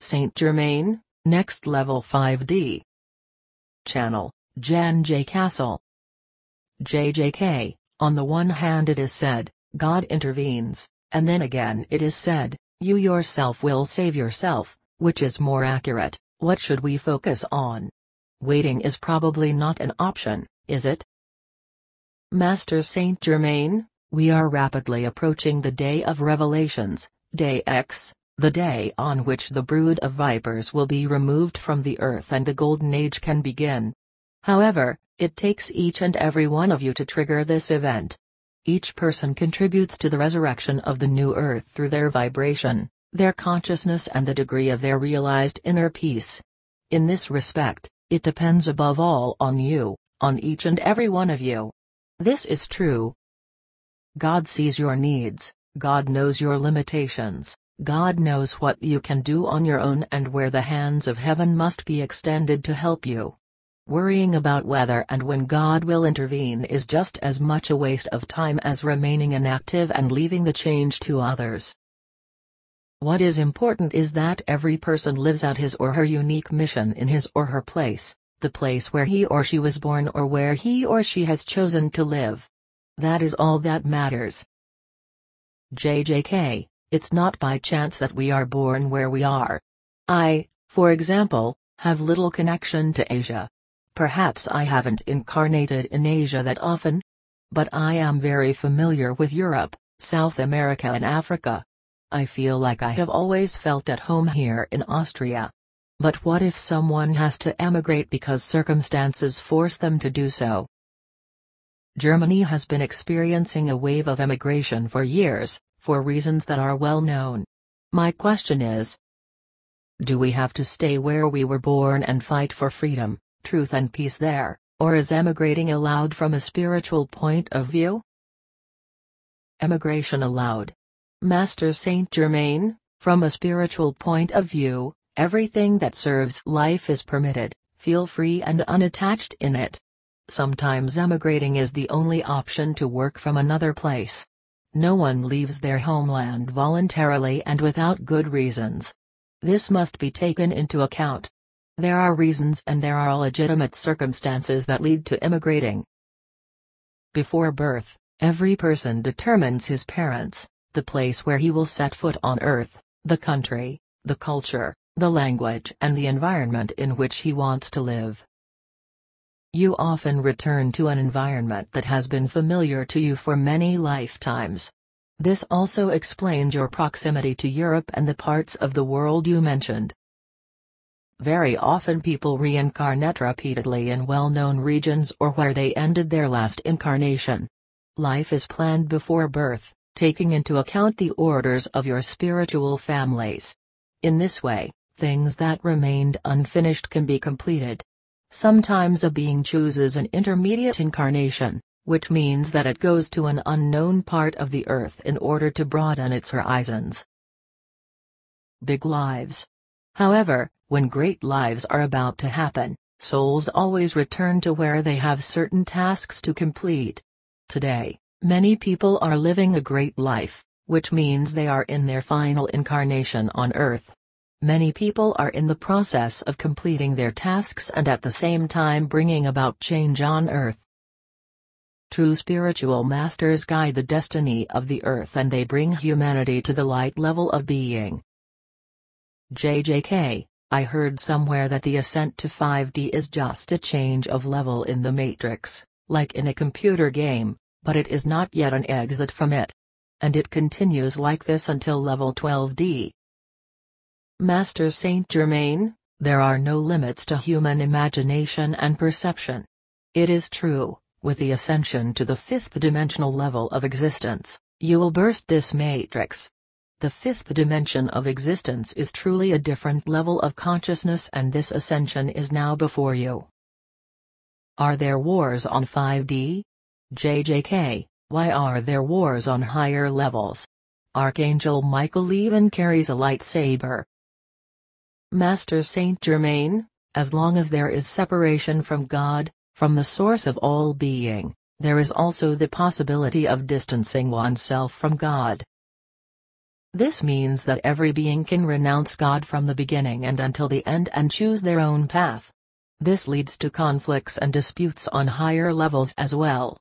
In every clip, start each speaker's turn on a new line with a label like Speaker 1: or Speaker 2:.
Speaker 1: Saint Germain, Next Level 5D. Channel, Jahn J. Kassl. JJK, on the one hand it is said, God intervenes, and then again it is said, you yourself will save yourself. Which is more accurate? What should we focus on? Waiting is probably not an option, is it? Master Saint Germain, we are rapidly approaching the day of revelations, Day X, the day on which the brood of vipers will be removed from the earth and the golden age can begin. However, it takes each and every one of you to trigger this event. Each person contributes to the resurrection of the new earth through their vibration, their consciousness and the degree of their realized inner peace. In this respect, it depends above all on you, on each and every one of you. This is true. God sees your needs, God knows your limitations, God knows what you can do on your own and where the hands of heaven must be extended to help you. Worrying about whether and when God will intervene is just as much a waste of time as remaining inactive and leaving the change to others. What is important is that every person lives out his or her unique mission in his or her place, the place where he or she was born or where he or she has chosen to live. That is all that matters. JJK, it's not by chance that we are born where we are. I, for example, have little connection to Asia. Perhaps I haven't incarnated in Asia that often. But I am very familiar with Europe, South America and Africa. I feel like I have always felt at home here in Austria. But what if someone has to emigrate because circumstances force them to do so? Germany has been experiencing a wave of emigration for years, for reasons that are well known. My question is, do we have to stay where we were born and fight for freedom, truth and peace there, or is emigrating allowed from a spiritual point of view? Emigration allowed. Master Saint Germain, from a spiritual point of view, everything that serves life is permitted, feel free and unattached in it. Sometimes emigrating is the only option to work from another place. No one leaves their homeland voluntarily and without good reasons. This must be taken into account. There are reasons and there are legitimate circumstances that lead to immigrating. Before birth, every person determines his parents, the place where he will set foot on earth, the country, the culture, the language and the environment in which he wants to live. You often return to an environment that has been familiar to you for many lifetimes. This also explains your proximity to Europe and the parts of the world you mentioned. Very often people reincarnate repeatedly in well-known regions or where they ended their last incarnation. Life is planned before birth, taking into account the orders of your spiritual families. In this way, things that remained unfinished can be completed. Sometimes a being chooses an intermediate incarnation, which means that it goes to an unknown part of the earth in order to broaden its horizons. Big lives. However, when great lives are about to happen, souls always return to where they have certain tasks to complete. Today, many people are living a great life, which means they are in their final incarnation on earth. Many people are in the process of completing their tasks and at the same time bringing about change on earth. True spiritual masters guide the destiny of the earth and they bring humanity to the light level of being. JJK, I heard somewhere that the ascent to 5D is just a change of level in the matrix, like in a computer game, but it is not yet an exit from it. And it continues like this until level 12D. Master Saint Germain, there are no limits to human imagination and perception. It is true, with the ascension to the fifth dimensional level of existence, you will burst this matrix. The fifth dimension of existence is truly a different level of consciousness and this ascension is now before you. Are there wars on 5D? JJK, why are there wars on higher levels? Archangel Michael even carries a lightsaber. Master Saint Germain, as long as there is separation from God, from the source of all being, there is also the possibility of distancing oneself from God. This means that every being can renounce God from the beginning and until the end and choose their own path. This leads to conflicts and disputes on higher levels as well.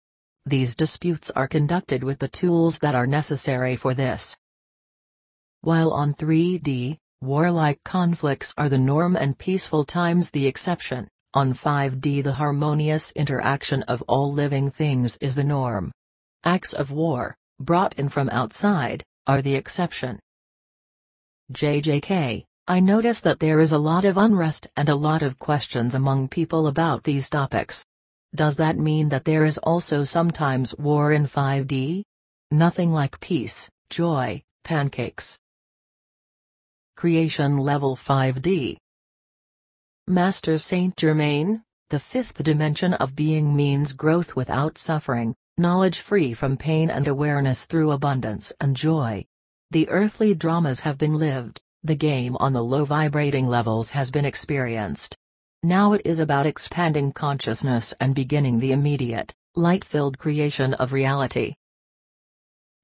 Speaker 1: These disputes are conducted with the tools that are necessary for this. While on 3D, warlike conflicts are the norm and peaceful times the exception, on 5D the harmonious interaction of all living things is the norm. Acts of war, brought in from outside, are the exception. JJK, I notice that there is a lot of unrest and a lot of questions among people about these topics. Does that mean that there is also sometimes war in 5D? Nothing like peace, joy, pancakes. Creation level 5D. Master Saint Germain, the fifth dimension of being means growth without suffering, knowledge free from pain and awareness through abundance and joy. The earthly dramas have been lived, the game on the low vibrating levels has been experienced. Now it is about expanding consciousness and beginning the immediate, light-filled creation of reality.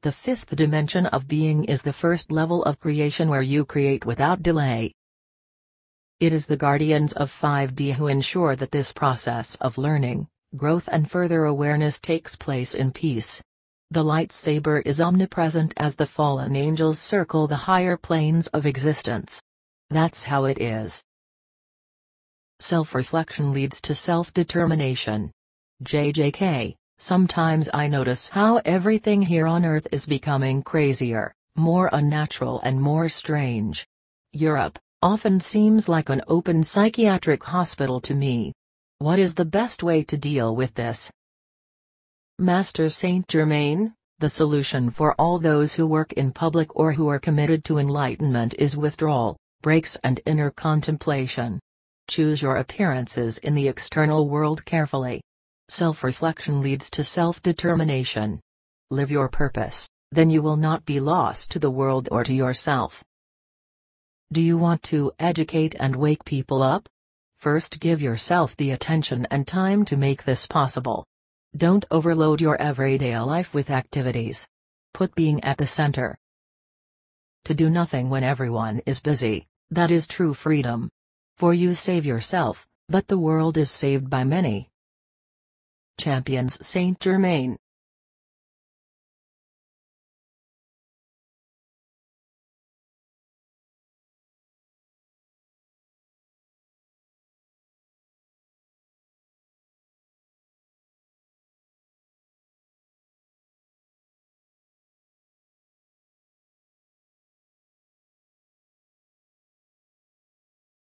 Speaker 1: The fifth dimension of being is the first level of creation where you create without delay. It is the guardians of 5D who ensure that this process of learning, growth and further awareness takes place in peace. The lightsaber is omnipresent as the fallen angels circle the higher planes of existence. That's how it is. Self-reflection leads to self-determination. JJK, sometimes I notice how everything here on Earth is becoming crazier, more unnatural and more strange. Europe often seems like an open psychiatric hospital to me. What is the best way to deal with this? Master Saint Germain, the solution for all those who work in public or who are committed to enlightenment is withdrawal, breaks and inner contemplation. Choose your appearances in the external world carefully. Self-reflection leads to self-determination. Live your purpose, then you will not be lost to the world or to yourself. Do you want to educate and wake people up? First give yourself the attention and time to make this possible. Don't overload your everyday life with activities. Put being at the center. To do nothing when everyone is busy, that is true freedom. For you save yourself, but the world is saved by many. Champions Saint Germain.